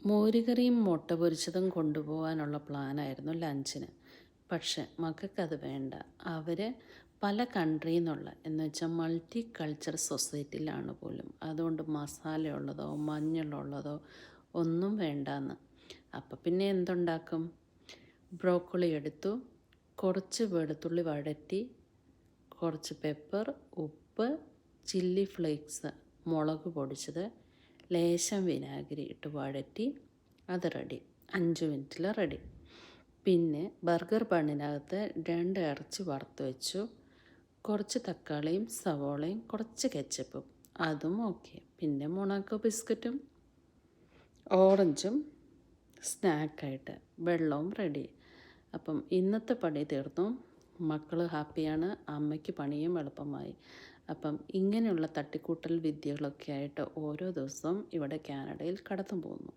മോരുകറിയും മുട്ട പൊരിച്ചതും കൊണ്ടുപോകാനുള്ള പ്ലാനായിരുന്നു ലഞ്ചിന്. പക്ഷെ മക്കൾക്കത് വേണ്ട. അവർ പല കൺട്രിയിൽ നിന്നുള്ള എന്ന് വെച്ചാൽ മൾട്ടി കൾച്ചർ സൊസൈറ്റിയിലാണ് പോലും. അതുകൊണ്ട് മസാലയുള്ളതോ മഞ്ഞളുള്ളതോ ഒന്നും വേണ്ടാന്ന്. അപ്പം പിന്നെ എന്തുണ്ടാക്കും? ബ്രോക്കോളി എടുത്തു, കുറച്ച് വെളുത്തുള്ളി വഴറ്റി, കുറച്ച് പെപ്പർ, ഉപ്പ്, ചില്ലി ഫ്ലേക്സ്, മുളക് പൊടിച്ചത്, ലേശം വിനാഗിരി ഇട്ട് വഴറ്റി, അത് റെഡി. 5 മിനിറ്റിൽ റെഡി. പിന്നെ ബർഗർ ബണ്ണിനകത്ത് 2 ഇറച്ചി വറുത്ത് വെച്ചു, കുറച്ച് തക്കാളിയും സവോളയും കുറച്ച് കെച്ചപ്പും, അതും ഓക്കെ. പിന്നെ മൊണാക്കോ ബിസ്ക്കറ്റും ഓറഞ്ചും സ്നാക്കായിട്ട് വെള്ളവും റെഡി. അപ്പം ഇന്നത്തെ പണി തീർന്നു. മക്കൾ ഹാപ്പിയാണ്, അമ്മയ്ക്ക് പണിയും എളുപ്പമായി. അപ്പം ഇങ്ങനെയുള്ള തട്ടിക്കൂട്ടൽ വിദ്യകളൊക്കെ ആയിട്ട് ഓരോ ദിവസവും ഇവിടെ കാനഡയിൽ കടന്നു പോകുന്നു.